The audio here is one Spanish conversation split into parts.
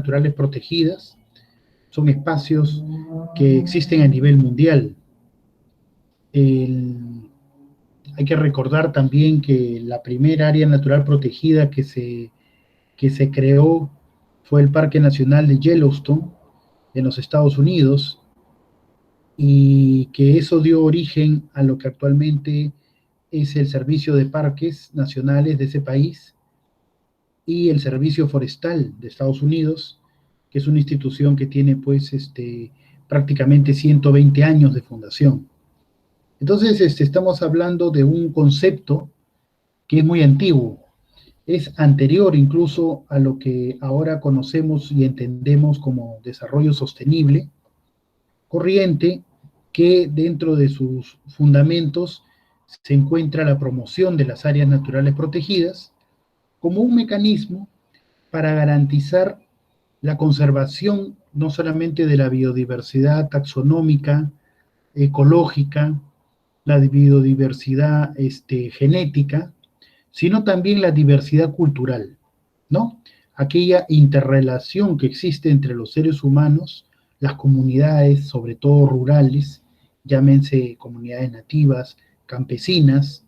naturales protegidas son espacios que existen a nivel mundial. Hay que recordar también que la primera área natural protegida que se creó fue el Parque Nacional de Yellowstone en los Estados Unidos, y que eso dio origen a lo que actualmente es el Servicio de Parques Nacionales de ese país y el Servicio Forestal de Estados Unidos, que es una institución que tiene pues prácticamente 120 años de fundación. Entonces estamos hablando de un concepto que es muy antiguo, es anterior incluso a lo que ahora conocemos y entendemos como desarrollo sostenible, corriente que dentro de sus fundamentos se encuentra la promoción de las áreas naturales protegidas como un mecanismo para garantizar la conservación no solamente de la biodiversidad taxonómica, ecológica, la biodiversidad genética, sino también la diversidad cultural, ¿no? Aquella interrelación que existe entre los seres humanos, las comunidades, sobre todo rurales, llámense comunidades nativas, campesinas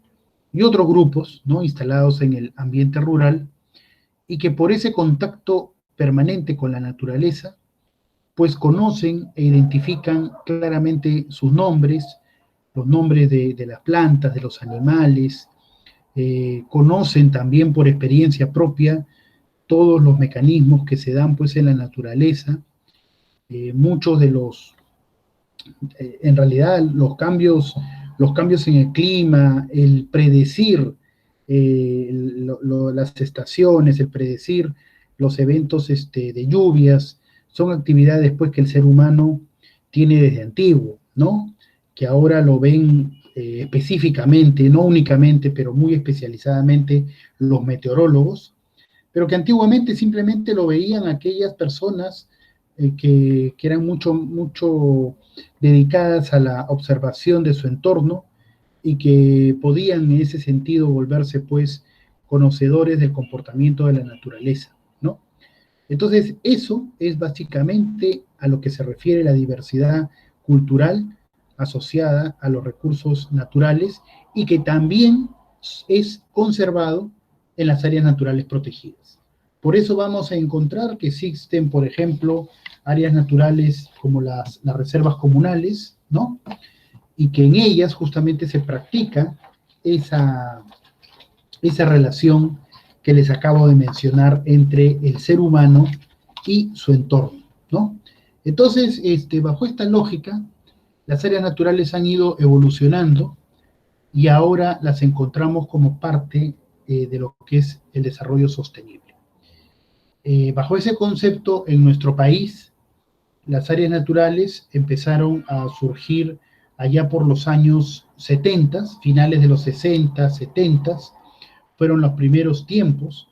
y otros grupos, ¿no?, instalados en el ambiente rural, y que por ese contacto permanente con la naturaleza, pues conocen e identifican claramente sus nombres, los nombres de las plantas, de los animales, conocen también por experiencia propia todos los mecanismos que se dan pues en la naturaleza, muchos de en realidad los cambios en el clima, el predecir las estaciones, el predecir los eventos de lluvias, son actividades pues que el ser humano tiene desde antiguo, ¿no? Que ahora lo ven específicamente, no únicamente, pero muy especializadamente los meteorólogos, pero que antiguamente simplemente lo veían aquellas personas que eran mucho dedicadas a la observación de su entorno y que podían en ese sentido volverse pues conocedores del comportamiento de la naturaleza, ¿no? Entonces eso es básicamente a lo que se refiere la diversidad cultural asociada a los recursos naturales y que también es conservado en las áreas naturales protegidas. Por eso vamos a encontrar que existen, por ejemplo, áreas naturales como las reservas comunales, ¿no? Y que en ellas justamente se practica esa relación que les acabo de mencionar entre el ser humano y su entorno, ¿no? Entonces, bajo esta lógica, las áreas naturales han ido evolucionando y ahora las encontramos como parte de lo que es el desarrollo sostenible. Bajo ese concepto, en nuestro país, las áreas naturales empezaron a surgir allá por los años 70, finales de los 60, 70, fueron los primeros tiempos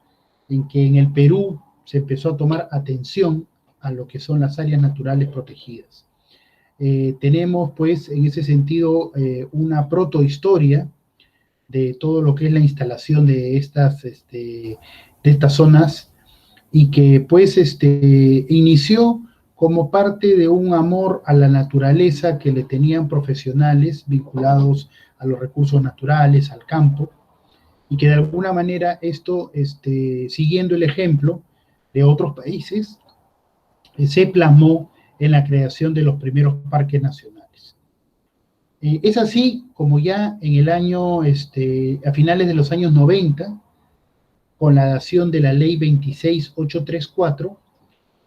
en que en el Perú se empezó a tomar atención a lo que son las áreas naturales protegidas. Tenemos, pues, en ese sentido, una protohistoria de todo lo que es la instalación de estas zonas y que, pues, inició como parte de un amor a la naturaleza que le tenían profesionales vinculados a los recursos naturales, al campo, y que de alguna manera esto, siguiendo el ejemplo de otros países, se plasmó en la creación de los primeros parques nacionales. Es así como ya en el año, a finales de los años 90, con la dación de la ley 26834,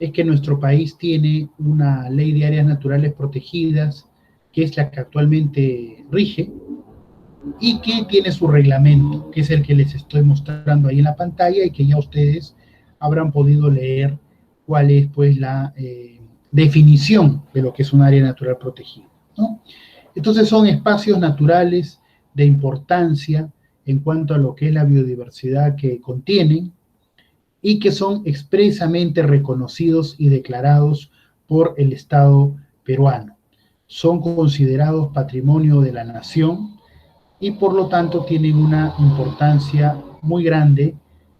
es que nuestro país tiene una ley de áreas naturales protegidas, que es la que actualmente rige, y que tiene su reglamento, que es el que les estoy mostrando ahí en la pantalla y que ya ustedes habrán podido leer cuál es pues la definición de lo que es un área natural protegida, ¿no? Entonces son espacios naturales de importancia en cuanto a lo que es la biodiversidad que contienen y que son expresamente reconocidos y declarados por el Estado peruano. Son considerados patrimonio de la nación y por lo tanto tienen una importancia muy grande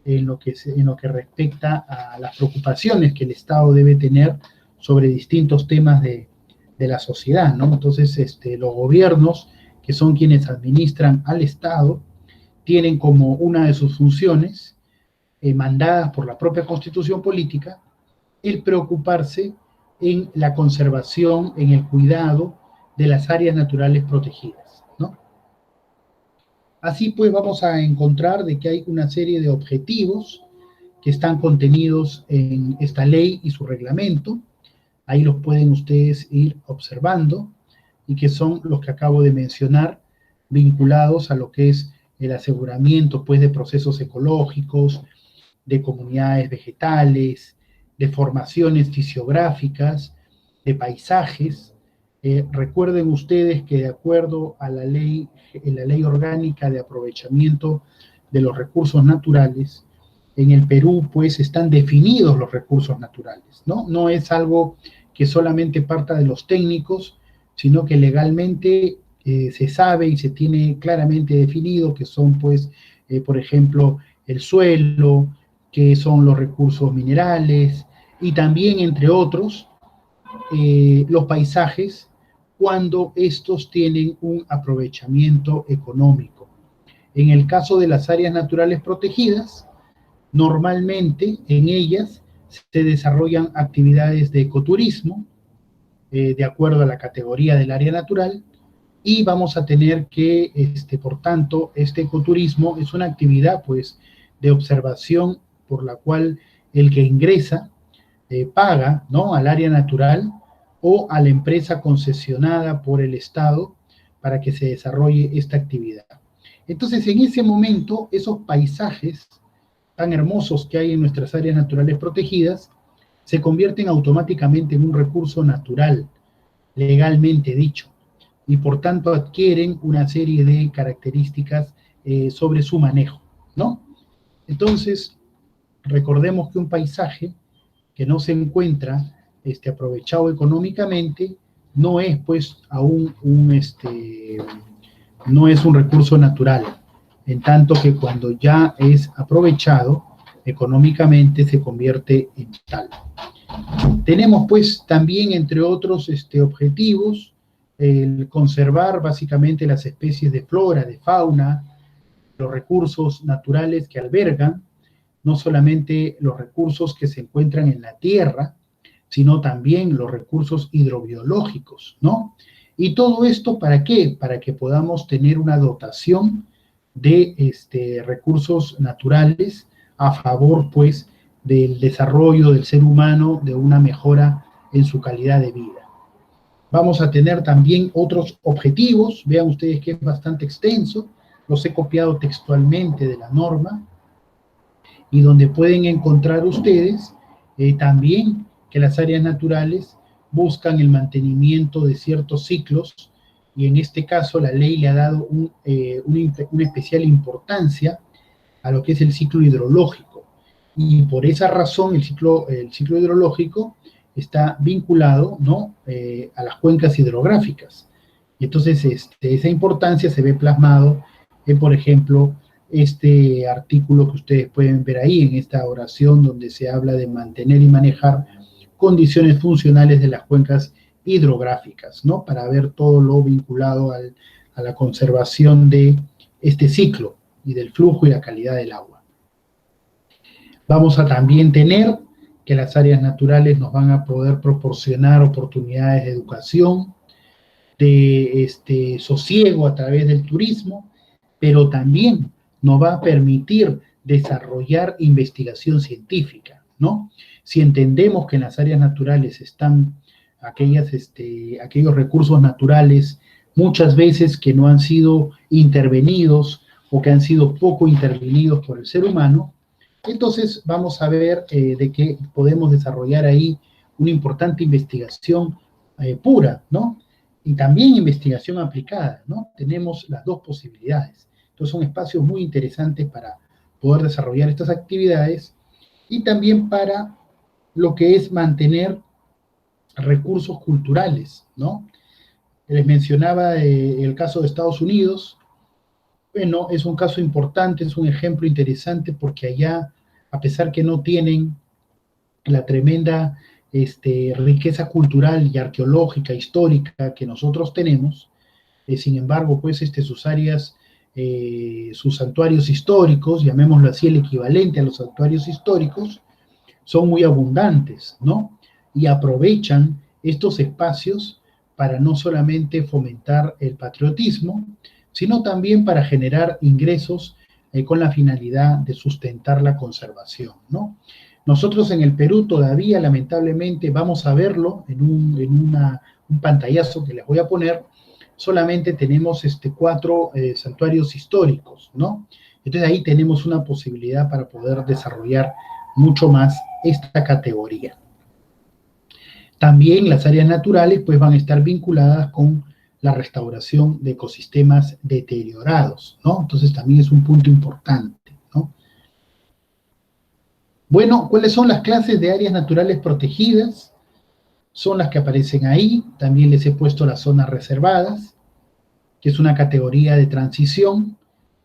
en lo que respecta a las preocupaciones que el Estado debe tener sobre distintos temas de la sociedad, ¿no? Entonces, los gobiernos, que son quienes administran al Estado, tienen como una de sus funciones, mandadas por la propia Constitución política, el preocuparse en la conservación, en el cuidado de las áreas naturales protegidas, ¿no? Así pues, vamos a encontrar de que hay una serie de objetivos que están contenidos en esta ley y su reglamento. Ahí los pueden ustedes ir observando y que son los que acabo de mencionar, vinculados a lo que es el aseguramiento, pues, de procesos ecológicos, de comunidades vegetales, de formaciones fisiográficas, de paisajes. Recuerden ustedes que de acuerdo a la ley orgánica de aprovechamiento de los recursos naturales, en el Perú, pues, están definidos los recursos naturales, ¿no? No es algo que solamente parta de los técnicos, sino que legalmente se sabe y se tiene claramente definido que son, pues, por ejemplo, el suelo, que son los recursos minerales, y también, entre otros, los paisajes, cuando estos tienen un aprovechamiento económico. En el caso de las áreas naturales protegidas, normalmente en ellas se desarrollan actividades de ecoturismo, de acuerdo a la categoría del área natural, y vamos a tener que, por tanto, este ecoturismo es una actividad, pues, de observación por la cual el que ingresa paga, ¿no?, al área natural o a la empresa concesionada por el Estado para que se desarrolle esta actividad. Entonces, en ese momento, esos paisajes tan hermosos que hay en nuestras áreas naturales protegidas se convierten automáticamente en un recurso natural, legalmente dicho, y por tanto adquieren una serie de características sobre su manejo, ¿no? Entonces, recordemos que un paisaje que no se encuentra aprovechado económicamente no es, pues, aún no es un recurso natural, en tanto que cuando ya es aprovechado económicamente se convierte en tal. Tenemos, pues, también, entre otros objetivos, el conservar básicamente las especies de flora, de fauna, los recursos naturales que albergan, no solamente los recursos que se encuentran en la tierra, sino también los recursos hidrobiológicos, ¿no? Y todo esto, ¿para qué? Para que podamos tener una dotación de recursos naturales a favor, pues, del desarrollo del ser humano, de una mejora en su calidad de vida. Vamos a tener también otros objetivos, vean ustedes que es bastante extenso, los he copiado textualmente de la norma, y donde pueden encontrar ustedes también que las áreas naturales buscan el mantenimiento de ciertos ciclos, y en este caso la ley le ha dado una especial importancia a lo que es el ciclo hidrológico, y por esa razón el ciclo hidrológico está vinculado, ¿no?, a las cuencas hidrográficas. Y entonces esa importancia se ve plasmado en, por ejemplo, este artículo que ustedes pueden ver ahí, en esta oración donde se habla de mantener y manejar condiciones funcionales de las cuencas hidrográficas, ¿no?, para ver todo lo vinculado a la conservación de este ciclo y del flujo y la calidad del agua. Vamos a también tener que las áreas naturales nos van a poder proporcionar oportunidades de educación, de sosiego a través del turismo, pero también nos va a permitir desarrollar investigación científica, ¿no? Si entendemos que en las áreas naturales están aquellos recursos naturales, muchas veces que no han sido intervenidos o que han sido poco intervenidos por el ser humano, entonces vamos a ver de que podemos desarrollar ahí una importante investigación pura, ¿no? Y también investigación aplicada, ¿no? Tenemos las dos posibilidades. Entonces son espacios muy interesantes para poder desarrollar estas actividades, y también para lo que es mantener recursos culturales, ¿no? Les mencionaba el caso de Estados Unidos. Bueno, es un caso importante, es un ejemplo interesante, porque allá a pesar que no tienen la tremenda riqueza cultural y arqueológica, histórica que nosotros tenemos, sin embargo, pues sus áreas, sus santuarios históricos, llamémoslo así, el equivalente a los santuarios históricos, son muy abundantes, ¿no? Y aprovechan estos espacios para no solamente fomentar el patriotismo, sino también para generar ingresos con la finalidad de sustentar la conservación, ¿no? Nosotros en el Perú todavía, lamentablemente, vamos a verlo en un pantallazo que les voy a poner, solamente tenemos 4 santuarios históricos, ¿no? Entonces ahí tenemos una posibilidad para poder desarrollar mucho más esta categoría. También las áreas naturales pues van a estar vinculadas con la restauración de ecosistemas deteriorados, ¿no? Entonces también es un punto importante, ¿no? Bueno, ¿cuáles son las clases de áreas naturales protegidas? Son las que aparecen ahí. También les he puesto las zonas reservadas, que es una categoría de transición.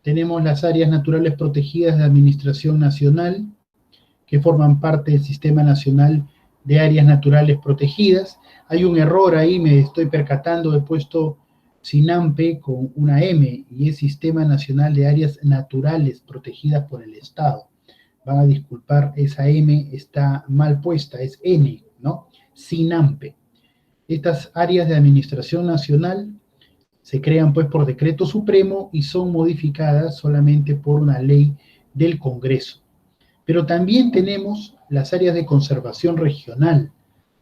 Tenemos las áreas naturales protegidas de administración nacional, que forman parte del Sistema Nacional de Áreas Naturales Protegidas. Hay un error ahí, me estoy percatando, he puesto SINAMPE con una M, y es Sistema Nacional de Áreas Naturales Protegidas por el Estado. Van a disculpar, esa M está mal puesta, es N, ¿no? SINAMPE. Estas áreas de administración nacional se crean pues por decreto supremo y son modificadas solamente por una ley del Congreso. Pero también tenemos las áreas de conservación regional,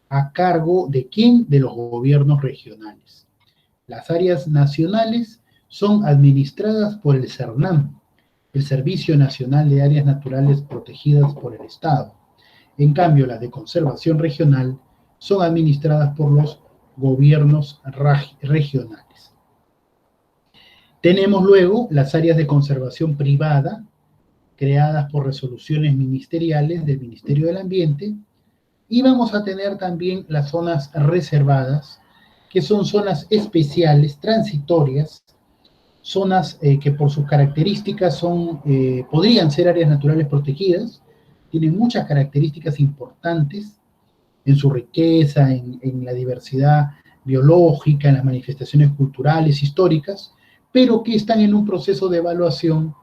a cargo de ¿quién? De los gobiernos regionales. Las áreas nacionales son administradas por el CERNAM, el Servicio Nacional de Áreas Naturales Protegidas por el Estado. En cambio, las de conservación regional son administradas por los gobiernos regionales. Tenemos luego las áreas de conservación privada, creadas por resoluciones ministeriales del Ministerio del Ambiente, y vamos a tener también las zonas reservadas, que son zonas especiales, transitorias, zonas que por sus características podrían ser áreas naturales protegidas, tienen muchas características importantes en su riqueza, en la diversidad biológica, en las manifestaciones culturales, históricas, pero que están en un proceso de evaluación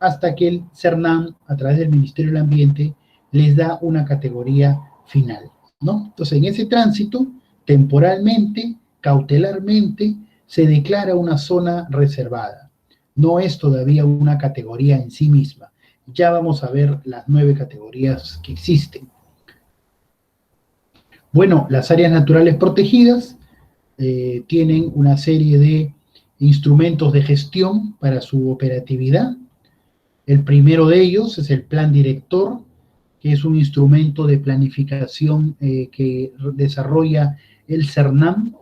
hasta que el CERNAM, a través del Ministerio del Ambiente, les da una categoría final, ¿no? Entonces, en ese tránsito, temporalmente, cautelarmente, se declara una zona reservada. No es todavía una categoría en sí misma. Ya vamos a ver las 9 categorías que existen. Bueno, las áreas naturales protegidas tienen una serie de instrumentos de gestión para su operatividad. El primero de ellos es el Plan Director, que es un instrumento de planificación que desarrolla el CERNAM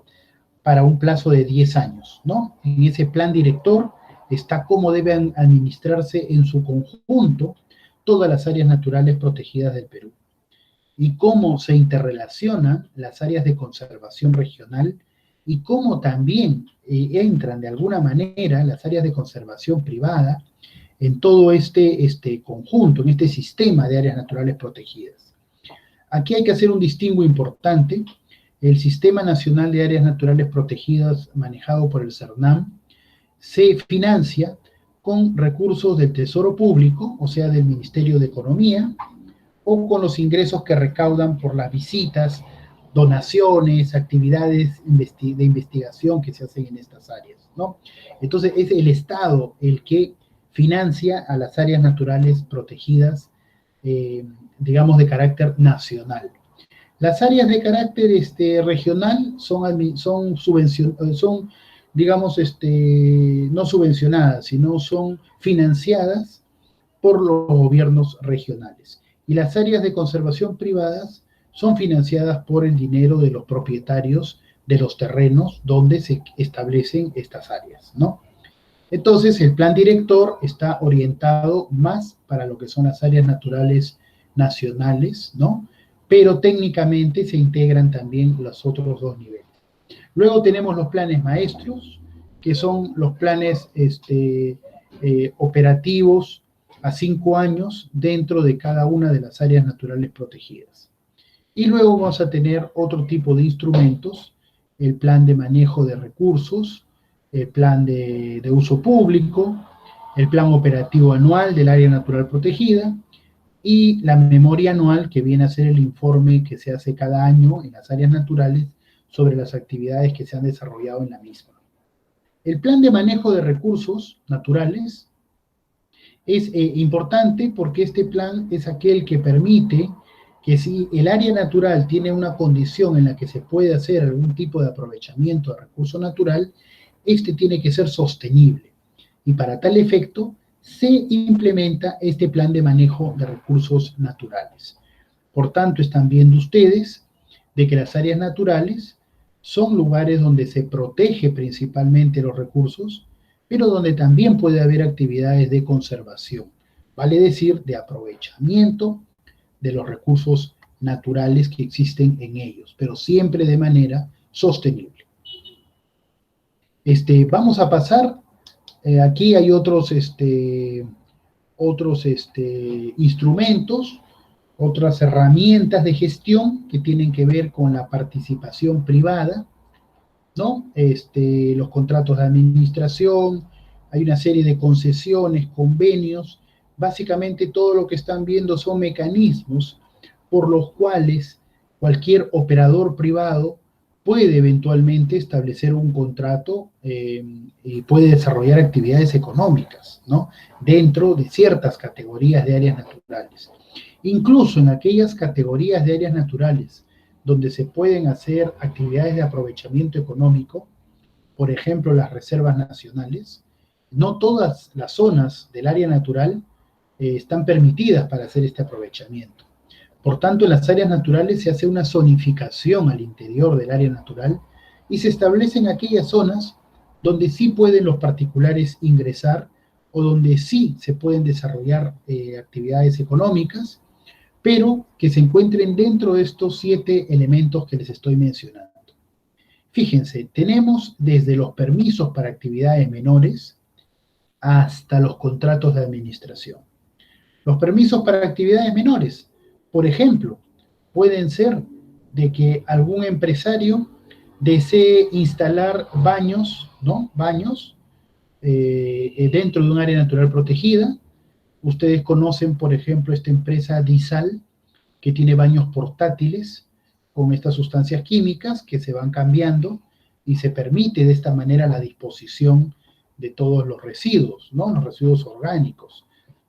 para un plazo de 10 años, ¿no? En ese Plan Director está cómo deben administrarse en su conjunto todas las áreas naturales protegidas del Perú y cómo se interrelacionan las áreas de conservación regional y cómo también entran de alguna manera las áreas de conservación privada en todo este conjunto, en este sistema de áreas naturales protegidas. Aquí hay que hacer un distingo importante. El Sistema Nacional de Áreas Naturales Protegidas, manejado por el CERNAM, se financia con recursos del Tesoro Público, o sea, del Ministerio de Economía, o con los ingresos que recaudan por las visitas, donaciones, actividades de investigación que se hacen en estas áreas, ¿no? Entonces, es el Estado el que financia a las áreas naturales protegidas, digamos, de carácter nacional. Las áreas de carácter regional son digamos, no subvencionadas, sino son financiadas por los gobiernos regionales. Y las áreas de conservación privadas son financiadas por el dinero de los propietarios de los terrenos donde se establecen estas áreas, ¿no? Entonces, el plan director está orientado más para lo que son las áreas naturales nacionales, ¿no? Pero técnicamente se integran también los otros 2 niveles. Luego tenemos los planes maestros, que son los planes operativos a 5 años dentro de cada una de las áreas naturales protegidas. Y luego vamos a tener otro tipo de instrumentos, el plan de manejo de recursos, el plan de uso público, el plan operativo anual del área natural protegida y la memoria anual, que viene a ser el informe que se hace cada año en las áreas naturales sobre las actividades que se han desarrollado en la misma. El plan de manejo de recursos naturales es importante porque este plan es aquel que permite que si el área natural tiene una condición en la que se puede hacer algún tipo de aprovechamiento de recurso natural, este tiene que ser sostenible. Y para tal efecto, se implementa este plan de manejo de recursos naturales. Por tanto, están viendo ustedes de que las áreas naturales son lugares donde se protege principalmente los recursos, pero donde también puede haber actividades de conservación, vale decir, de aprovechamiento de los recursos naturales que existen en ellos, pero siempre de manera sostenible. Vamos a pasar, aquí hay otros instrumentos, otras herramientas de gestión que tienen que ver con la participación privada, ¿no? Los contratos de administración, hay una serie de concesiones, convenios, básicamente todo lo que están viendo son mecanismos por los cuales cualquier operador privado puede eventualmente establecer un contrato y puede desarrollar actividades económicas, ¿no? Dentro de ciertas categorías de áreas naturales. Incluso en aquellas categorías de áreas naturales donde se pueden hacer actividades de aprovechamiento económico, por ejemplo, las reservas nacionales, no todas las zonas del área natural están permitidas para hacer este aprovechamiento. Por tanto, en las áreas naturales se hace una zonificación al interior del área natural y se establecen aquellas zonas donde sí pueden los particulares ingresar o donde sí se pueden desarrollar actividades económicas, pero que se encuentren dentro de estos 7 elementos que les estoy mencionando. Fíjense, tenemos desde los permisos para actividades menores hasta los contratos de administración. Los permisos para actividades menores, por ejemplo, pueden ser de que algún empresario desee instalar baños, ¿no? Baños dentro de un área natural protegida. Ustedes conocen, por ejemplo, esta empresa Disal, que tiene baños portátiles con estas sustancias químicas que se van cambiando y se permite de esta manera la disposición de todos los residuos, ¿no? Los residuos orgánicos.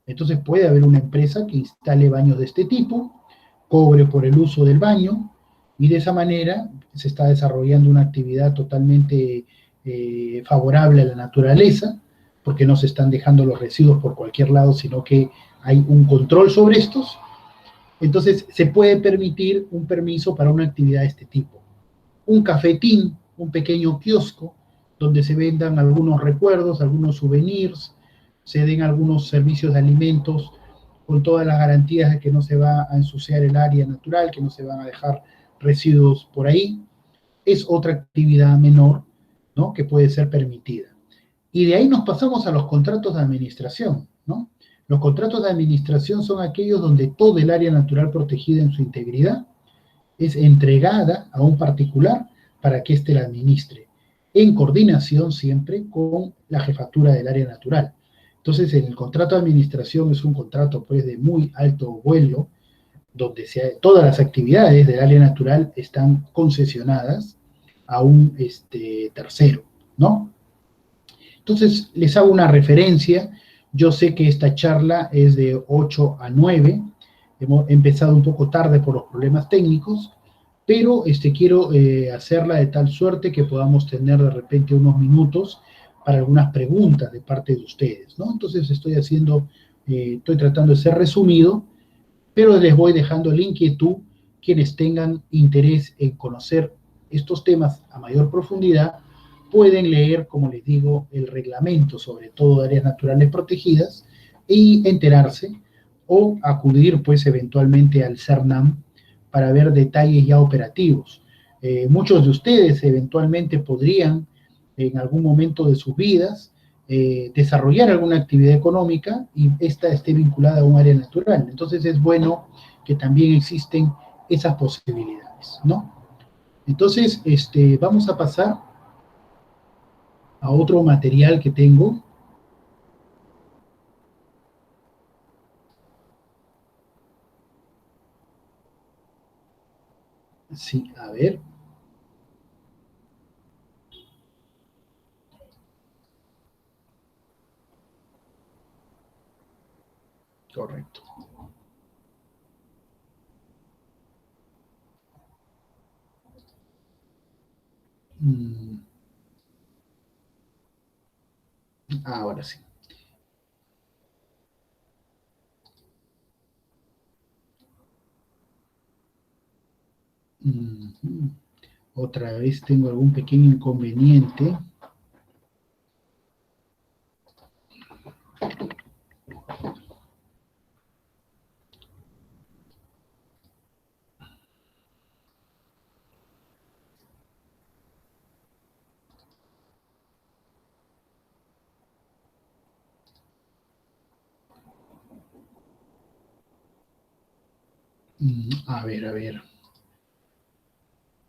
Entonces puede haber una empresa que instale baños de este tipo, cobre por el uso del baño, y de esa manera se está desarrollando una actividad totalmente favorable a la naturaleza, porque no se están dejando los residuos por cualquier lado, sino que hay un control sobre estos. Entonces se puede permitir un permiso para una actividad de este tipo. Un cafetín, un pequeño kiosco, donde se vendan algunos recuerdos, algunos souvenirs, se den algunos servicios de alimentos con todas las garantías de que no se va a ensuciar el área natural, que no se van a dejar residuos por ahí, es otra actividad menor, ¿no?, que puede ser permitida. Y de ahí nos pasamos a los contratos de administración, ¿no? Los contratos de administración son aquellos donde todo el área natural protegida en su integridad es entregada a un particular para que éste la administre, en coordinación siempre con la jefatura del área natural. Entonces, el contrato de administración es un contrato pues de muy alto vuelo, donde todas las actividades del área natural están concesionadas a un tercero, ¿no? Entonces, les hago una referencia. Yo sé que esta charla es de 8 a 9. Hemos empezado un poco tarde por los problemas técnicos, pero quiero hacerla de tal suerte que podamos tener de repente unos minutos para algunas preguntas de parte de ustedes, ¿no? Entonces estoy tratando de ser resumido, pero les voy dejando la inquietud. Quienes tengan interés en conocer estos temas a mayor profundidad, pueden leer, como les digo, el reglamento, sobre todo de áreas naturales protegidas, y enterarse, o acudir, pues, eventualmente al CERNAM para ver detalles ya operativos. Muchos de ustedes eventualmente podrían, en algún momento de sus vidas, desarrollar alguna actividad económica y esta esté vinculada a un área natural. Entonces es bueno que también existen esas posibilidades, ¿no? Entonces, vamos a pasar a otro material que tengo. Sí, a ver. Correcto. Ahora sí. Otra vez tengo algún pequeño inconveniente. A ver, a ver.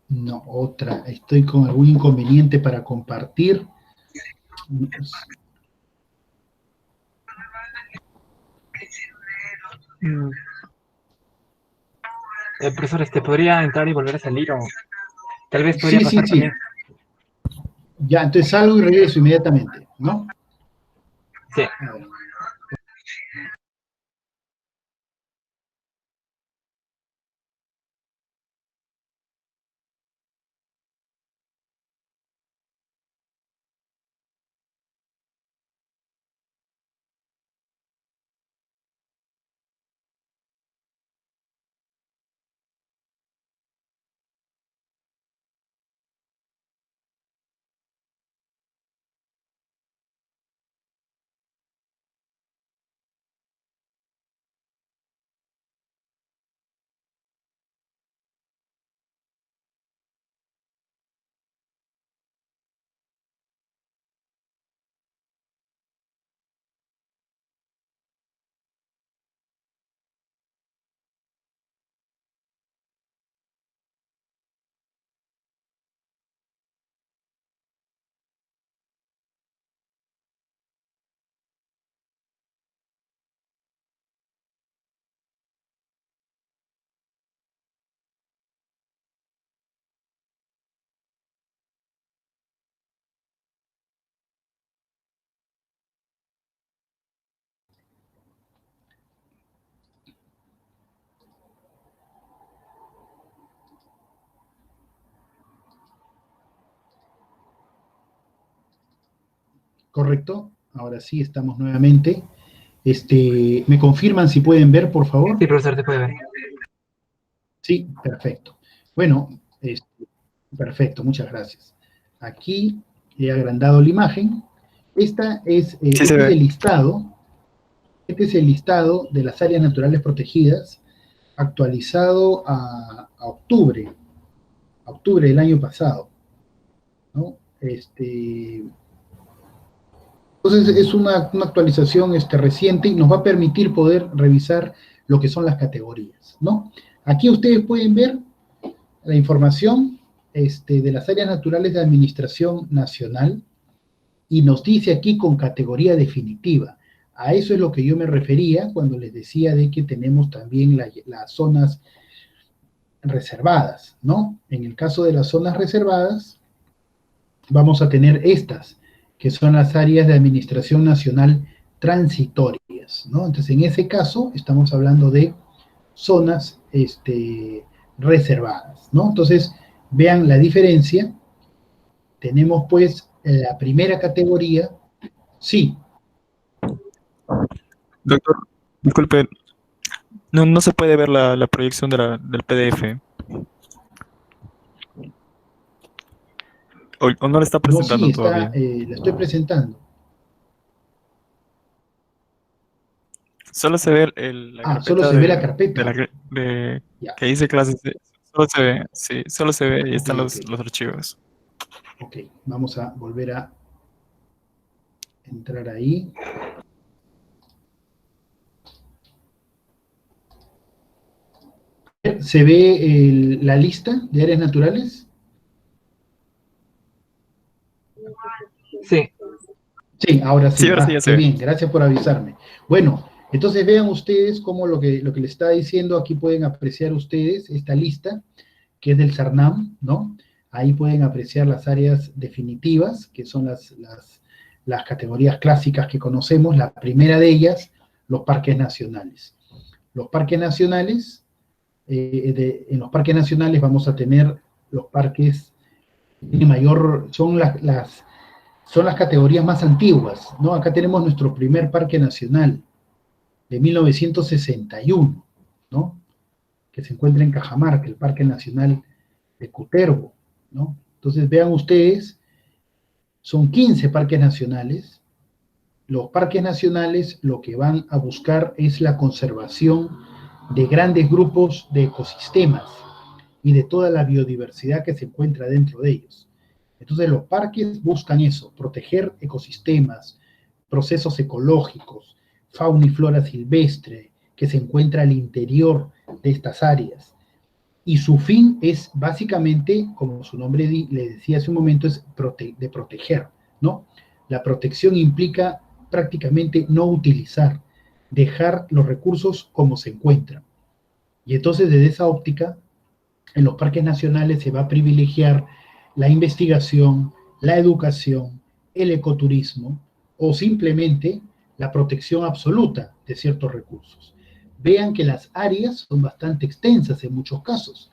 No, otra. Estoy con algún inconveniente para compartir. Profesor, ¿podría entrar y volver a salir? O tal vez podría Sí, sí, pasar sí. también. Ya, entonces salgo y regreso inmediatamente, ¿no? Sí. A ver. Correcto. Ahora sí, estamos nuevamente. ¿Me confirman si pueden ver, por favor? Sí, profesor, te puede ver. Sí, perfecto. Bueno, perfecto, muchas gracias. Aquí he agrandado la imagen. Sí se Este es ve. el listado. Este es el listado de las áreas naturales protegidas actualizado a octubre del año pasado, ¿no? Entonces es una actualización reciente y nos va a permitir poder revisar lo que son las categorías, ¿no? Aquí ustedes pueden ver la información de las áreas naturales de administración nacional y nos dice aquí con categoría definitiva. A eso es lo que yo me refería cuando les decía de que tenemos también las zonas reservadas, ¿no? En el caso de las zonas reservadas, vamos a tener estas, que son las áreas de administración nacional transitorias, ¿no? Entonces, en ese caso, estamos hablando de zonas reservadas, ¿no? Entonces, vean la diferencia. Tenemos, pues, la primera categoría, sí. Doctor, disculpe, no se puede ver la proyección del PDF. O no la está No, presentando sí, todavía. la estoy presentando. Solo se ve la Solo carpeta se ve la carpeta. Ya, que dice clases. Solo se ve, sí, solo se ve y ok, están ok. los archivos. Ok, vamos a volver a entrar ahí. ¿Se ve la lista de áreas naturales? Sí. Sí, ahora sí. Sí, ahora sí ya se Qué ve. bien, gracias por avisarme. Bueno, entonces vean ustedes cómo lo que les estaba diciendo, aquí pueden apreciar ustedes esta lista, que es del CERNAM, ¿no? Ahí pueden apreciar las áreas definitivas, que son las categorías clásicas que conocemos. La primera de ellas, los parques nacionales. Los parques nacionales, en los parques nacionales vamos a tener los parques de mayor, son las categorías más antiguas, ¿no? Acá tenemos nuestro primer parque nacional de 1961, ¿no? Que se encuentra en Cajamarca, el Parque Nacional de Cutervo, ¿no? Entonces vean ustedes, son 15 parques nacionales. Los parques nacionales lo que van a buscar es la conservación de grandes grupos de ecosistemas y de toda la biodiversidad que se encuentra dentro de ellos. Entonces los parques buscan eso, proteger ecosistemas, procesos ecológicos, fauna y flora silvestre que se encuentra al interior de estas áreas. Y su fin es básicamente, como su nombre le decía hace un momento, es de proteger, ¿no? La protección implica prácticamente no utilizar, dejar los recursos como se encuentran. Y entonces desde esa óptica, en los parques nacionales se va a privilegiar la investigación, la educación, el ecoturismo o simplemente la protección absoluta de ciertos recursos. Vean que las áreas son bastante extensas en muchos casos.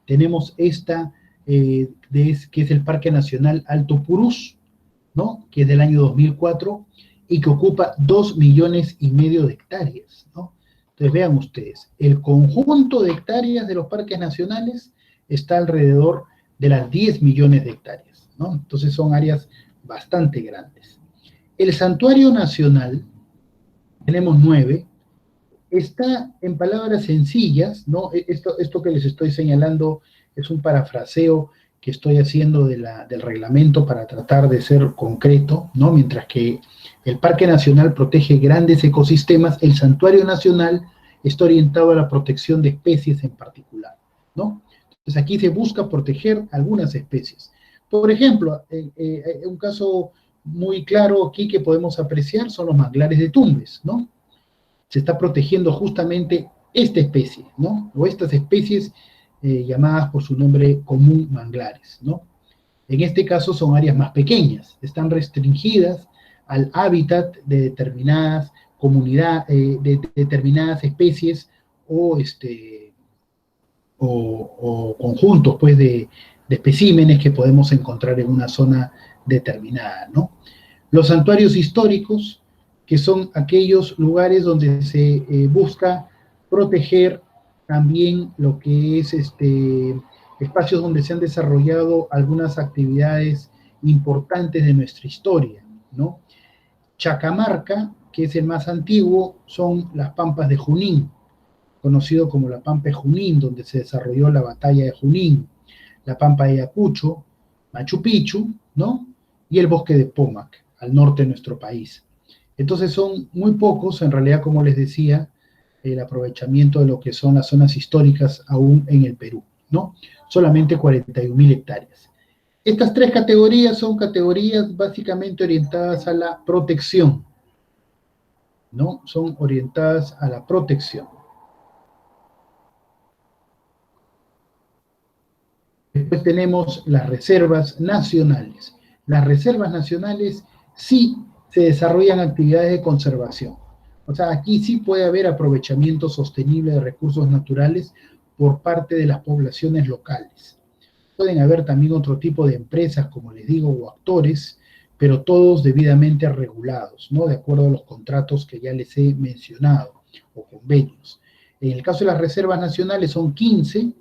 Tenemos esta, que es el Parque Nacional Alto Purús, ¿no? Que es del año 2004 y que ocupa 2,5 millones de hectáreas, ¿no? Entonces vean ustedes, el conjunto de hectáreas de los parques nacionales está alrededor de las 10 millones de hectáreas, ¿no? Entonces son áreas bastante grandes. El Santuario Nacional, tenemos 9, está en palabras sencillas, ¿no? Esto que les estoy señalando es un parafraseo que estoy haciendo del reglamento para tratar de ser concreto, ¿no? Mientras que el Parque Nacional protege grandes ecosistemas, el Santuario Nacional está orientado a la protección de especies en particular, ¿no? Entonces aquí se busca proteger algunas especies. Por ejemplo, un caso muy claro aquí que podemos apreciar son los manglares de Tumbes, ¿no? Se está protegiendo justamente esta especie, ¿no? O estas especies llamadas por su nombre común manglares, ¿no? En este caso son áreas más pequeñas, están restringidas al hábitat de determinadas comunidades, de determinadas especies o, o conjuntos pues, de especímenes que podemos encontrar en una zona determinada, ¿no? Los santuarios históricos, que son aquellos lugares donde se busca proteger también lo que es espacios donde se han desarrollado algunas actividades importantes de nuestra historia, ¿no? Chacamarca, que es el más antiguo, son las Pampas de Junín, conocido como la Pampa de Junín, donde se desarrolló la batalla de Junín, la Pampa de Ayacucho, Machu Picchu, ¿no? Y el bosque de Pómac, al norte de nuestro país. Entonces son muy pocos, en realidad, como les decía, el aprovechamiento de lo que son las zonas históricas aún en el Perú, ¿no? Solamente 41.000 hectáreas. Estas tres categorías son categorías básicamente orientadas a la protección, ¿no? Son orientadas a la protección. Después tenemos las reservas nacionales. Las reservas nacionales sí se desarrollan actividades de conservación. O sea, aquí sí puede haber aprovechamiento sostenible de recursos naturales por parte de las poblaciones locales. Pueden haber también otro tipo de empresas, como les digo, o actores, pero todos debidamente regulados, ¿no? De acuerdo a los contratos que ya les he mencionado, o convenios. En el caso de las reservas nacionales son 15,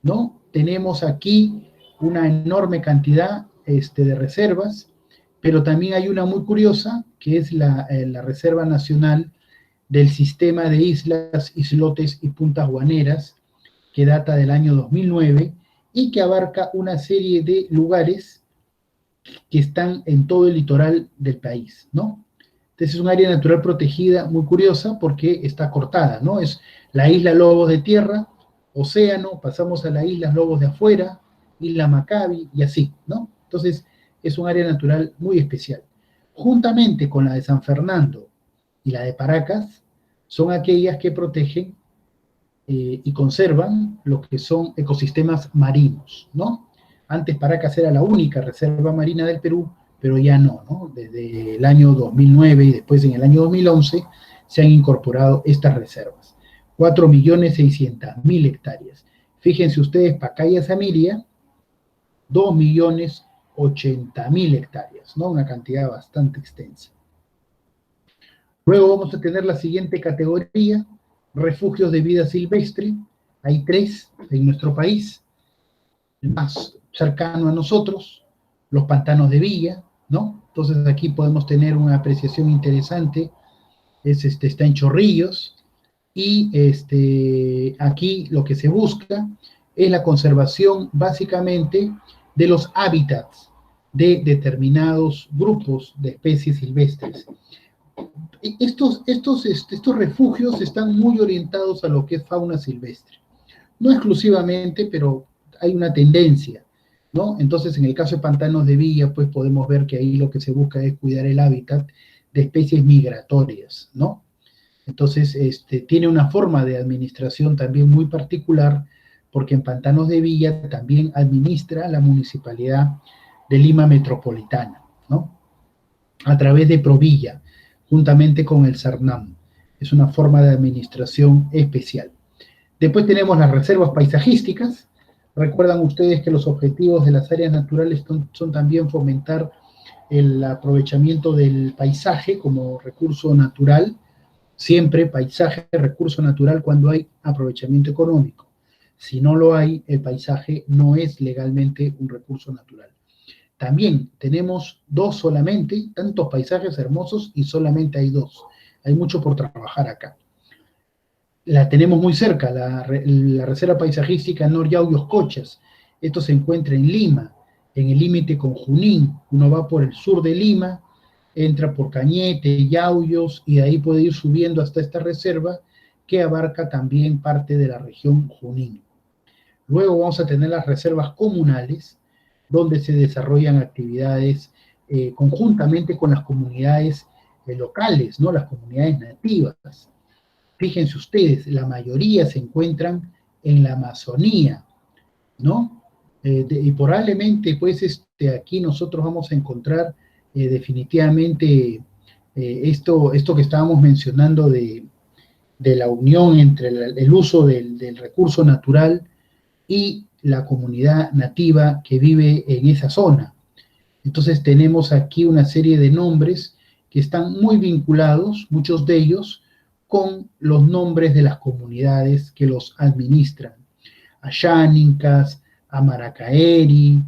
¿no? Tenemos aquí una enorme cantidad de reservas, pero también hay una muy curiosa, que es la Reserva Nacional del Sistema de Islas, Islotes y Puntas Guaneras, que data del año 2009 y que abarca una serie de lugares que están en todo el litoral del país, ¿no? Entonces es un área natural protegida muy curiosa porque está cortada, ¿no? Es la isla Lobos de Tierra, océano, pasamos a la isla Lobos de Afuera, isla Maccabi y así, ¿no? Entonces es un área natural muy especial. Juntamente con la de San Fernando y la de Paracas, son aquellas que protegen y conservan lo que son ecosistemas marinos, ¿no? Antes Paracas era la única reserva marina del Perú, pero ya no, ¿no? Desde el año 2009 y después en el año 2011 se han incorporado estas reservas. 4.600.000 hectáreas. Fíjense ustedes, Pacaya Samiria, 2.080.000 hectáreas, ¿no? Una cantidad bastante extensa. Luego vamos a tener la siguiente categoría, refugios de vida silvestre. Hay 3 en nuestro país. El más cercano a nosotros, los pantanos de Villa, ¿no? Entonces aquí podemos tener una apreciación interesante. Está en Chorrillos. Y aquí lo que se busca es la conservación básicamente de los hábitats de determinados grupos de especies silvestres. Estos refugios están muy orientados a lo que es fauna silvestre. No exclusivamente, pero hay una tendencia, ¿no? Entonces, en el caso de pantanos de Villa, pues podemos ver que ahí lo que se busca es cuidar el hábitat de especies migratorias, ¿no? Entonces, tiene una forma de administración también muy particular, porque en Pantanos de Villa también administra la Municipalidad de Lima Metropolitana, ¿no? A través de Provilla, juntamente con el Sarnam. Es una forma de administración especial. Después tenemos las reservas paisajísticas. Recuerdan ustedes que los objetivos de las áreas naturales son también fomentar el aprovechamiento del paisaje como recurso natural. Siempre paisaje, recurso natural cuando hay aprovechamiento económico. Si no lo hay, el paisaje no es legalmente un recurso natural. También tenemos 2 solamente, tantos paisajes hermosos y solamente hay 2. Hay mucho por trabajar acá. La tenemos muy cerca, la Reserva Paisajística Nor Yauyos Cochas. Esto se encuentra en Lima, en el límite con Junín. Uno va por el sur de Lima, entra por Cañete, Yauyos, y de ahí puede ir subiendo hasta esta reserva que abarca también parte de la región Junín. Luego vamos a tener las reservas comunales, donde se desarrollan actividades conjuntamente con las comunidades locales, ¿no? Las comunidades nativas. Fíjense ustedes, la mayoría se encuentran en la Amazonía, ¿no? Y probablemente, pues, aquí nosotros vamos a encontrar definitivamente esto que estábamos mencionando de la unión entre el uso del recurso natural y la comunidad nativa que vive en esa zona. Entonces tenemos aquí una serie de nombres que están muy vinculados, muchos de ellos, con los nombres de las comunidades que los administran. Ayánincas, Amaracaeri,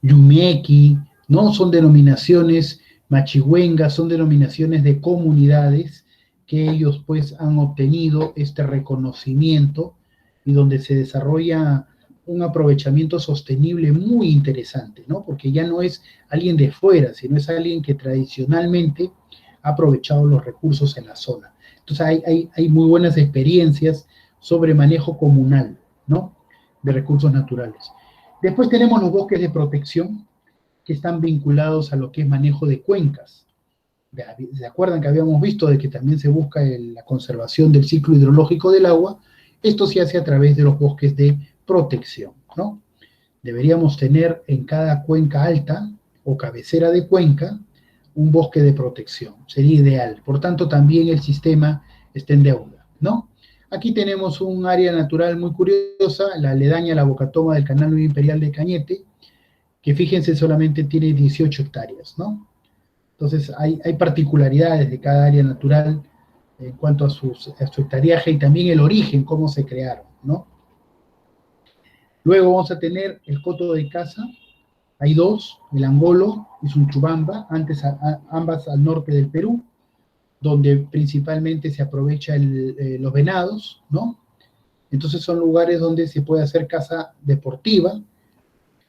Yumequi, ¿no? Son denominaciones machigüengas, son denominaciones de comunidades que ellos pues han obtenido este reconocimiento y donde se desarrolla un aprovechamiento sostenible muy interesante, ¿no? Porque ya no es alguien de fuera, sino es alguien que tradicionalmente ha aprovechado los recursos en la zona. Entonces hay muy buenas experiencias sobre manejo comunal, ¿no? De recursos naturales. Después tenemos los bosques de protección, que están vinculados a lo que es manejo de cuencas. ¿Se acuerdan que habíamos visto de que también se busca la conservación del ciclo hidrológico del agua? Esto se hace a través de los bosques de protección, ¿no? Deberíamos tener en cada cuenca alta o cabecera de cuenca un bosque de protección. Sería ideal. Por tanto, también el sistema está en deuda, ¿no? Aquí tenemos un área natural muy curiosa, la aledaña a la bocatoma del Canal Nuevo Imperial de Cañete, que fíjense solamente tiene 18 hectáreas, ¿no? Entonces hay particularidades de cada área natural en cuanto a su hectareaje y también el origen, cómo se crearon, ¿no? Luego vamos a tener el coto de caza, hay 2, el Angolo y Sunchubamba, ambas al norte del Perú, donde principalmente se aprovecha los venados, ¿no? Entonces son lugares donde se puede hacer caza deportiva,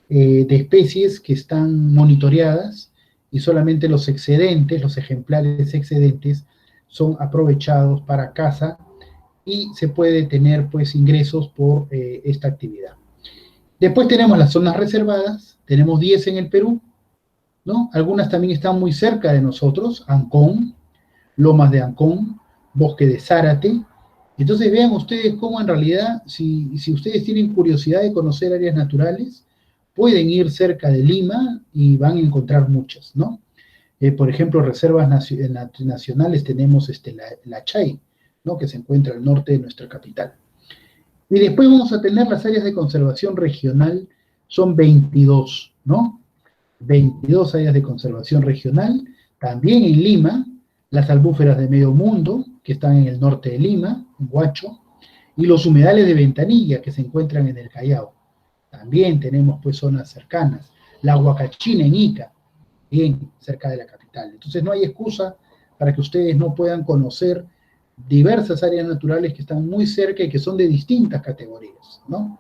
de especies que están monitoreadas y solamente los excedentes, los ejemplares excedentes, son aprovechados para caza y se puede tener pues ingresos por esta actividad. Después tenemos las zonas reservadas, tenemos 10 en el Perú, ¿no? Algunas también están muy cerca de nosotros, Ancón, Lomas de Ancón, Bosque de Zárate. Entonces vean ustedes cómo en realidad, si ustedes tienen curiosidad de conocer áreas naturales, pueden ir cerca de Lima y van a encontrar muchas, ¿no? Por ejemplo, reservas nacionales tenemos la Chay, ¿no? Que se encuentra al norte de nuestra capital. Y después vamos a tener las áreas de conservación regional, son 22, ¿no? 22 áreas de conservación regional, también en Lima, las albúferas de medio mundo, que están en el norte de Lima, en Huacho, y los humedales de Ventanilla, que se encuentran en el Callao. También tenemos pues zonas cercanas. La Huacachina en Ica, bien cerca de la capital. Entonces no hay excusa para que ustedes no puedan conocer diversas áreas naturales que están muy cerca y que son de distintas categorías, ¿no?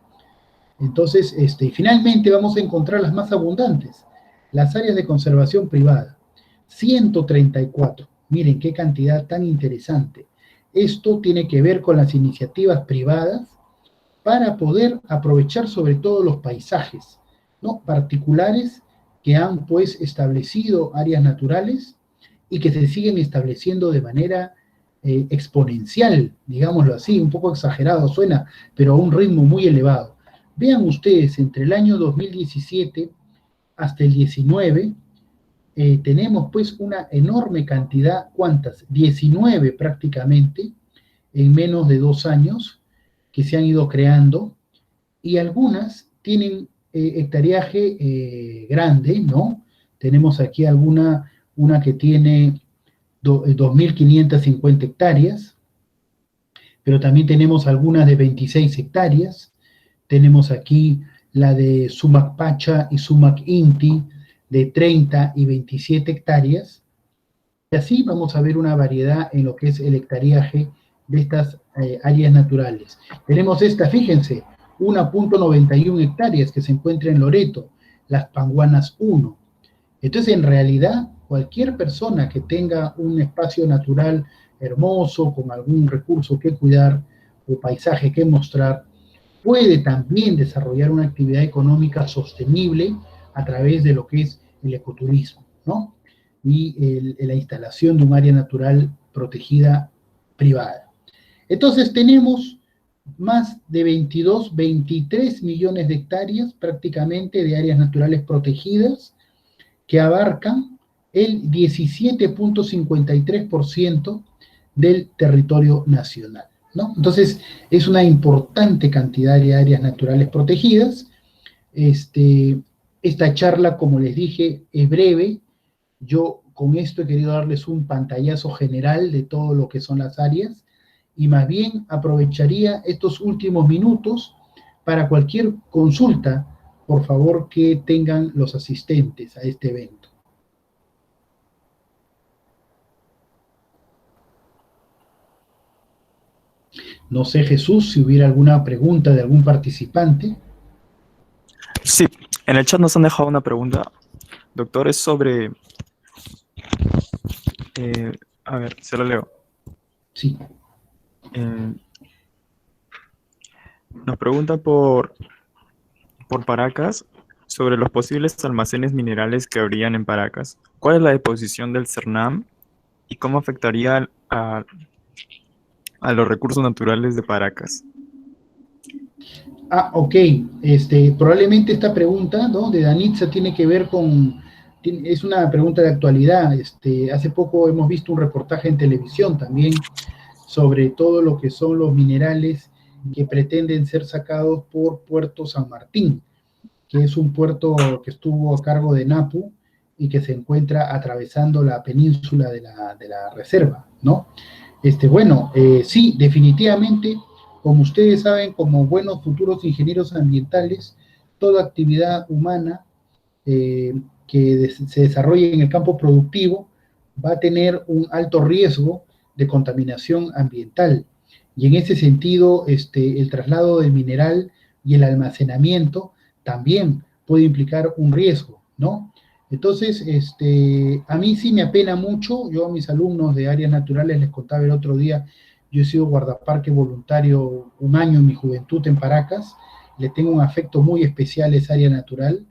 Entonces, finalmente vamos a encontrar las más abundantes, las áreas de conservación privada, 134. Miren qué cantidad tan interesante. Esto tiene que ver con las iniciativas privadas para poder aprovechar sobre todo los paisajes, ¿no? Particulares que han pues establecido áreas naturales y que se siguen estableciendo de manera exponencial, digámoslo así, un poco exagerado suena, pero a un ritmo muy elevado. Vean ustedes, entre el año 2017 hasta el 19, tenemos pues una enorme cantidad, ¿cuántas? 19 prácticamente, en menos de 2 años, que se han ido creando, y algunas tienen hectareaje grande, ¿no? Tenemos aquí una que tiene 2.550 hectáreas, pero también tenemos algunas de 26 hectáreas, tenemos aquí la de Sumac Pacha y Sumac Inti, de 30 y 27 hectáreas, y así vamos a ver una variedad en lo que es el hectareaje de estas áreas naturales. Tenemos esta, fíjense, 1.91 hectáreas que se encuentra en Loreto, las Panguanas 1. Entonces, en realidad, cualquier persona que tenga un espacio natural hermoso, con algún recurso que cuidar o paisaje que mostrar, puede también desarrollar una actividad económica sostenible a través de lo que es el ecoturismo, ¿no? Y la instalación de un área natural protegida privada. Entonces tenemos más de 23 millones de hectáreas prácticamente de áreas naturales protegidas que abarcan el 17.53% del territorio nacional, ¿no? Entonces es una importante cantidad de áreas naturales protegidas. Esta charla, como les dije, es breve. Yo con esto he querido darles un pantallazo general de todo lo que son las áreas y más bien aprovecharía estos últimos minutos para cualquier consulta, por favor, que tengan los asistentes a este evento. No sé, Jesús, si hubiera alguna pregunta de algún participante. Sí, en el chat nos han dejado una pregunta, doctor, es sobre... a ver, se lo leo. Sí. Nos pregunta por Paracas, sobre los posibles almacenes minerales que habrían en Paracas. ¿Cuál es la disposición del CERNAM y cómo afectaría a los recursos naturales de Paracas? Ok. Probablemente esta pregunta, ¿no?, de Danitza tiene que ver con... Es una pregunta de actualidad. Hace poco hemos visto un reportaje en televisión también sobre todo lo que son los minerales que pretenden ser sacados por Puerto San Martín, que es un puerto que estuvo a cargo de NAPU y que se encuentra atravesando la península de la reserva, ¿no? Sí, definitivamente, como ustedes saben, como buenos futuros ingenieros ambientales, toda actividad humana que se desarrolle en el campo productivo va a tener un alto riesgo de contaminación ambiental. Y en ese sentido, el traslado del mineral y el almacenamiento también puede implicar un riesgo, ¿no? Entonces, a mí sí me apena mucho. Yo a mis alumnos de áreas naturales les contaba el otro día, yo he sido guardaparque voluntario un año en mi juventud en Paracas, le tengo un afecto muy especial a esa área natural.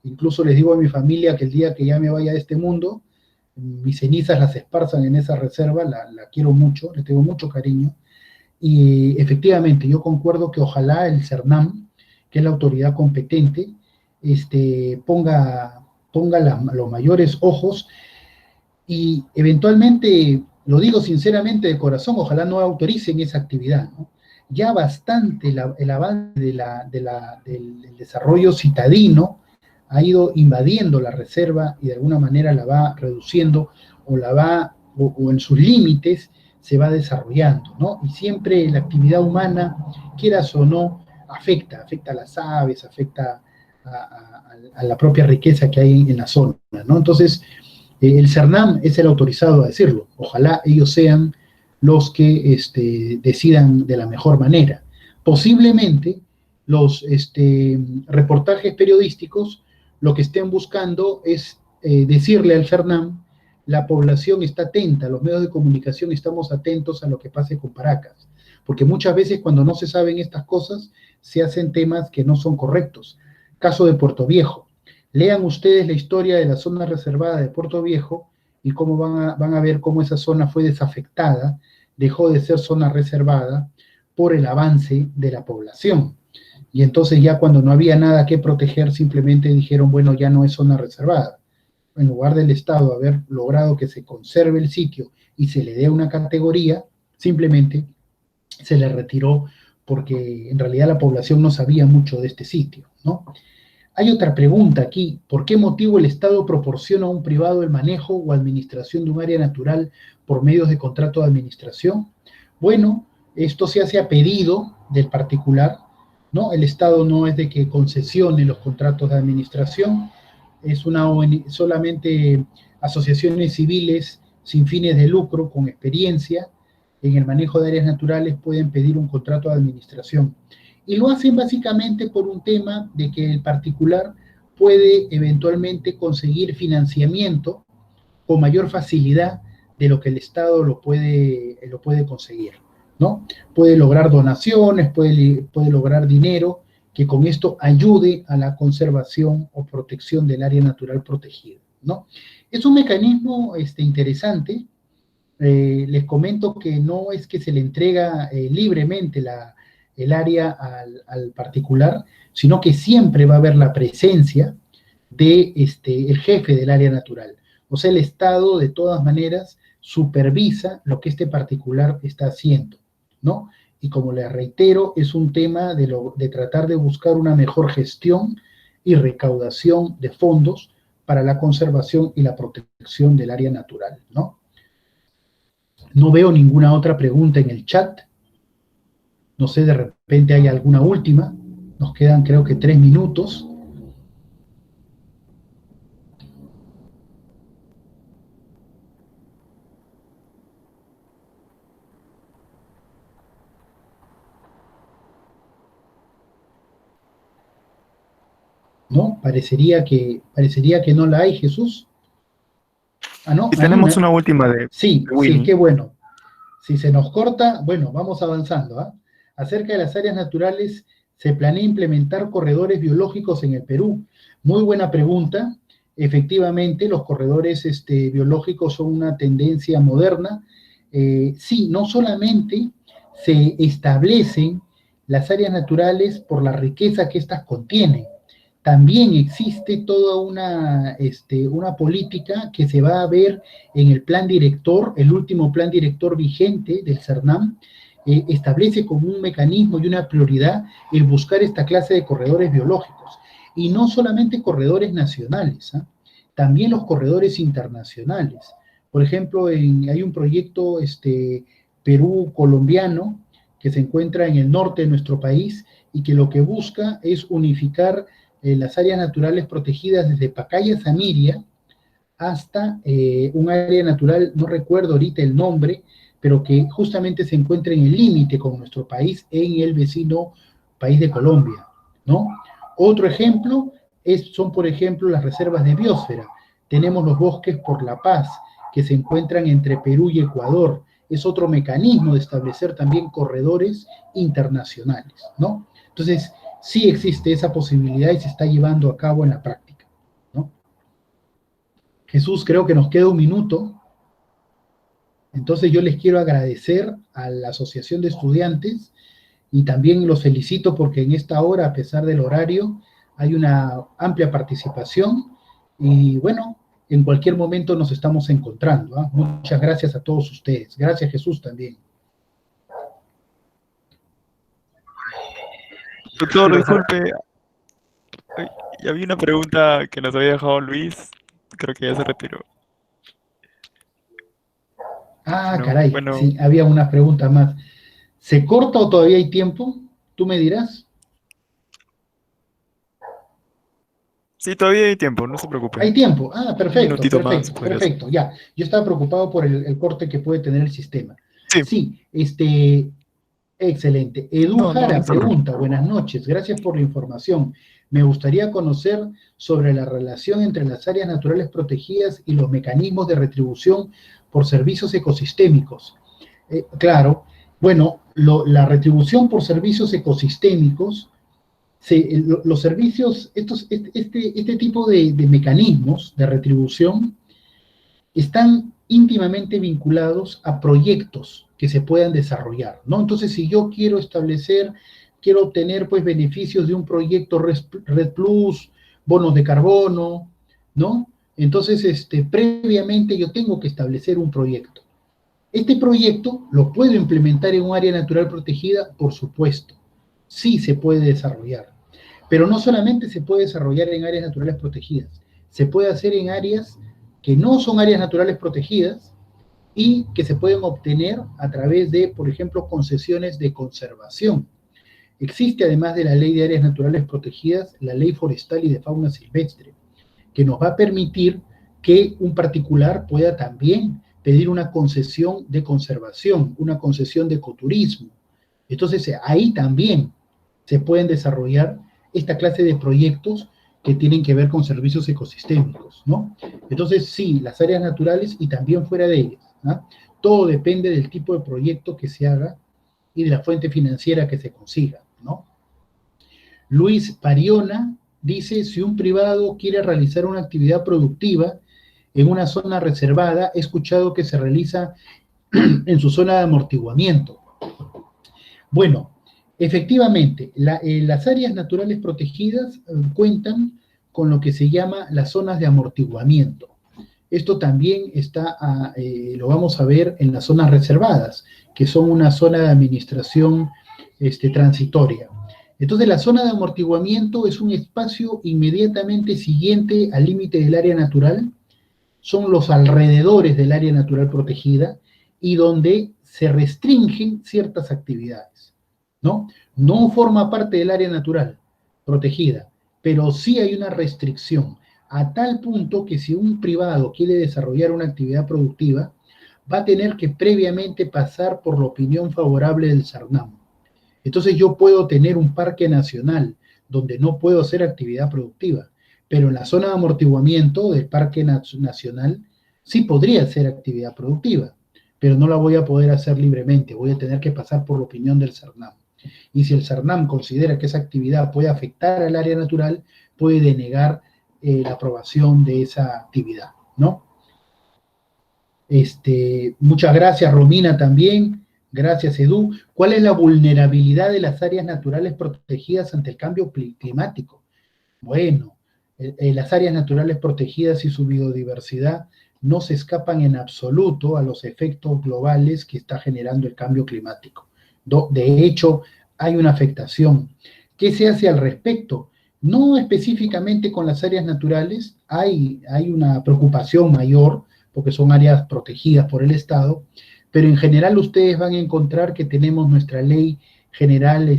Incluso les digo a mi familia que el día que ya me vaya de este mundo, mis cenizas las esparzan en esa reserva, la quiero mucho, le tengo mucho cariño. Y efectivamente, yo concuerdo que ojalá el CERNAM, que es la autoridad competente, ponga los mayores ojos y eventualmente, lo digo sinceramente de corazón, ojalá no autoricen esa actividad, ¿no? Ya bastante el avance del desarrollo citadino ha ido invadiendo la reserva y de alguna manera la va reduciendo o en sus límites se va desarrollando, ¿no? Y siempre la actividad humana, quieras o no, afecta a las aves, afecta a la propia riqueza que hay en la zona, ¿no? Entonces, el CERNAM es el autorizado a decirlo. Ojalá ellos sean los que decidan de la mejor manera. Posiblemente los reportajes periodísticos lo que estén buscando es decirle al CERNAM, la población está atenta, los medios de comunicación estamos atentos a lo que pase con Paracas, porque muchas veces cuando no se saben estas cosas, se hacen temas que no son correctos. Caso de Puerto Viejo. Lean ustedes la historia de la zona reservada de Puerto Viejo y cómo van a ver cómo esa zona fue desafectada, dejó de ser zona reservada por el avance de la población. Y entonces ya cuando no había nada que proteger, simplemente dijeron, bueno, ya no es zona reservada. En lugar del Estado haber logrado que se conserve el sitio y se le dé una categoría, simplemente se le retiró porque en realidad la población no sabía mucho de este sitio, ¿no? Hay otra pregunta aquí. ¿Por qué motivo el Estado proporciona a un privado el manejo o administración de un área natural por medios de contrato de administración? Bueno, esto se hace a pedido del particular, ¿no? El Estado no es de que concesione los contratos de administración, es solamente asociaciones civiles sin fines de lucro, con experiencia en el manejo de áreas naturales, pueden pedir un contrato de administración. Y lo hacen básicamente por un tema de que el particular puede eventualmente conseguir financiamiento con mayor facilidad de lo que el Estado lo puede conseguir, ¿no? Puede lograr donaciones, puede lograr dinero que con esto ayude a la conservación o protección del área natural protegida, ¿no? Es un mecanismo interesante. Les comento que no es que se le entrega libremente el área al particular, sino que siempre va a haber la presencia de el jefe del área natural. O sea, el Estado de todas maneras supervisa lo que este particular está haciendo, ¿no? Y como les reitero, es un tema de tratar de buscar una mejor gestión y recaudación de fondos para la conservación y la protección del área natural, ¿no? No veo ninguna otra pregunta en el chat. No sé, de repente hay alguna última. Nos quedan creo que 3 minutos. ¿No? Parecería que no la hay, Jesús. Ah, no, Y hay tenemos una. una última de Sí, Winnie. qué bueno. Si se nos corta, bueno, vamos avanzando, ¿ah? Acerca de las áreas naturales, ¿se planea implementar corredores biológicos en el Perú? Muy buena pregunta. Efectivamente, los corredores biológicos son una tendencia moderna. Sí, no solamente se establecen las áreas naturales por la riqueza que éstas contienen, también existe toda una política que se va a ver en el plan director, el último plan director vigente del CERNAM, establece como un mecanismo y una prioridad el buscar esta clase de corredores biológicos. Y no solamente corredores nacionales, ¿eh? También los corredores internacionales. Por ejemplo, hay un proyecto Perú-colombiano que se encuentra en el norte de nuestro país y que lo que busca es unificar las áreas naturales protegidas desde Pacaya Samiria hasta un área natural, no recuerdo ahorita el nombre, pero que justamente se encuentra en el límite con nuestro país, en el vecino país de Colombia, ¿no? Otro ejemplo son, por ejemplo, las reservas de biosfera. Tenemos los bosques por la paz, que se encuentran entre Perú y Ecuador. Es otro mecanismo de establecer también corredores internacionales, ¿no? Entonces, sí existe esa posibilidad y se está llevando a cabo en la práctica, ¿no? Jesús, creo que nos queda un minuto. Entonces yo les quiero agradecer a la Asociación de Estudiantes y también los felicito porque en esta hora, a pesar del horario, hay una amplia participación y bueno, en cualquier momento nos estamos encontrando, ¿eh? Muchas gracias a todos ustedes. Gracias, Jesús, también. Doctor, disculpe, y había una pregunta que nos había dejado Luis, creo que ya se retiró. Ah, No, caray, bueno, sí, había unas preguntas más. ¿Se corta o todavía hay tiempo? Tú me dirás. sí, todavía hay tiempo, no se preocupe. Hay tiempo. Ah, Un perfecto, minutito más perfecto, podría ser. perfecto. Ya, yo estaba preocupado por el corte que puede tener el sistema. Sí, Sí, excelente. Edu no, no, no Jara se preocupe. pregunta, buenas noches, gracias por la información. Me gustaría conocer sobre la relación entre las áreas naturales protegidas y los mecanismos de retribución por servicios ecosistémicos. Claro, bueno, la retribución por servicios ecosistémicos, los servicios, este tipo de mecanismos de retribución están íntimamente vinculados a proyectos que se puedan desarrollar, ¿no? Entonces, si yo quiero obtener pues beneficios de un proyecto Red Plus, bonos de carbono, ¿no? Entonces, previamente yo tengo que establecer un proyecto. Este proyecto lo puedo implementar en un área natural protegida, por supuesto, sí se puede desarrollar, pero no solamente se puede desarrollar en áreas naturales protegidas, se puede hacer en áreas que no son áreas naturales protegidas y que se pueden obtener a través de, por ejemplo, concesiones de conservación. Existe, además de la Ley de Áreas Naturales Protegidas, la Ley Forestal y de Fauna Silvestre, que nos va a permitir que un particular pueda también pedir una concesión de conservación, una concesión de ecoturismo. Entonces, ahí también se pueden desarrollar esta clase de proyectos que tienen que ver con servicios ecosistémicos, ¿no? Entonces, sí, las áreas naturales y también fuera de ellas, ¿no? Todo depende del tipo de proyecto que se haga y de la fuente financiera que se consiga, ¿no? Luis Pariona dice, si un privado quiere realizar una actividad productiva en una zona reservada, he escuchado que se realiza en su zona de amortiguamiento. Bueno, efectivamente, las áreas naturales protegidas cuentan con lo que se llama las zonas de amortiguamiento. Esto también lo vamos a ver en las zonas reservadas, que son una zona de administración transitoria. Entonces, la zona de amortiguamiento es un espacio inmediatamente siguiente al límite del área natural, son los alrededores del área natural protegida y donde se restringen ciertas actividades, ¿no? No forma parte del área natural protegida, pero sí hay una restricción, a tal punto que si un privado quiere desarrollar una actividad productiva, va a tener que previamente pasar por la opinión favorable del CERNAM. Entonces yo puedo tener un parque nacional donde no puedo hacer actividad productiva, pero en la zona de amortiguamiento del parque nacional sí podría hacer actividad productiva, pero no la voy a poder hacer libremente, voy a tener que pasar por la opinión del CERNAM. Y si el CERNAM considera que esa actividad puede afectar al área natural, puede denegar la aprobación de esa actividad, ¿no? Muchas gracias, Romina, también. Gracias, Edu. ¿Cuál es la vulnerabilidad de las áreas naturales protegidas ante el cambio climático? Bueno, las áreas naturales protegidas y su biodiversidad no se escapan en absoluto a los efectos globales que está generando el cambio climático. De hecho, hay una afectación. ¿Qué se hace al respecto? No específicamente con las áreas naturales, hay una preocupación mayor, porque son áreas protegidas por el Estado, pero en general ustedes van a encontrar que tenemos nuestra ley general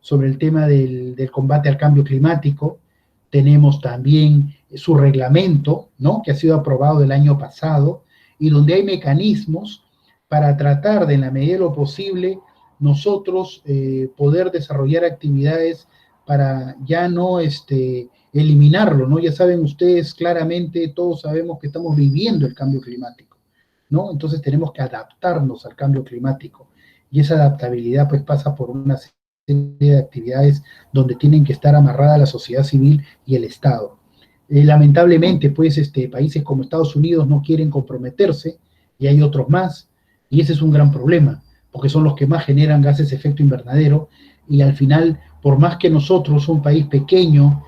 sobre el tema del combate al cambio climático, tenemos también su reglamento, ¿no?, que ha sido aprobado el año pasado, y donde hay mecanismos para tratar de, en la medida de lo posible, nosotros poder desarrollar actividades para ya no eliminarlo, ¿no? Ya saben ustedes claramente, todos sabemos que estamos viviendo el cambio climático, ¿no? Entonces tenemos que adaptarnos al cambio climático y esa adaptabilidad pues pasa por una serie de actividades donde tienen que estar amarrada la sociedad civil y el Estado. Lamentablemente, pues, países como Estados Unidos no quieren comprometerse y hay otros más, y ese es un gran problema, porque son los que más generan gases de efecto invernadero, y al final, por más que nosotros, un país pequeño,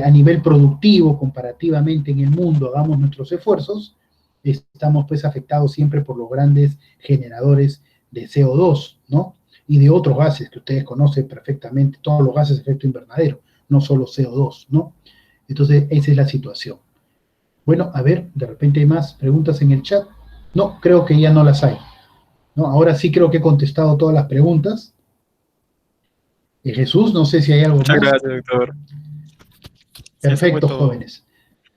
a nivel productivo, comparativamente en el mundo, hagamos nuestros esfuerzos, estamos pues afectados siempre por los grandes generadores de CO2, ¿no? Y de otros gases que ustedes conocen perfectamente, todos los gases de efecto invernadero, no solo CO2, ¿no? Entonces, esa es la situación. Bueno, a ver, de repente hay más preguntas en el chat. No, creo que ya no las hay. ¿No? Ahora sí creo que he contestado todas las preguntas. Jesús, no sé si hay algo Muchas más. gracias, doctor. Sí, eso fue Perfecto, todo. jóvenes.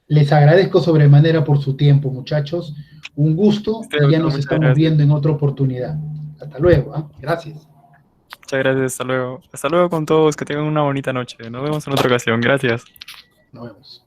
Les agradezco sobremanera por su tiempo, muchachos. Un gusto Usted, y ya doctor, nos muchas estamos gracias. viendo en otra oportunidad. Hasta luego. ¿Ah? Gracias. Muchas gracias, hasta luego. Hasta luego con todos, que tengan una bonita noche. Nos vemos en otra ocasión. Gracias. Nos vemos.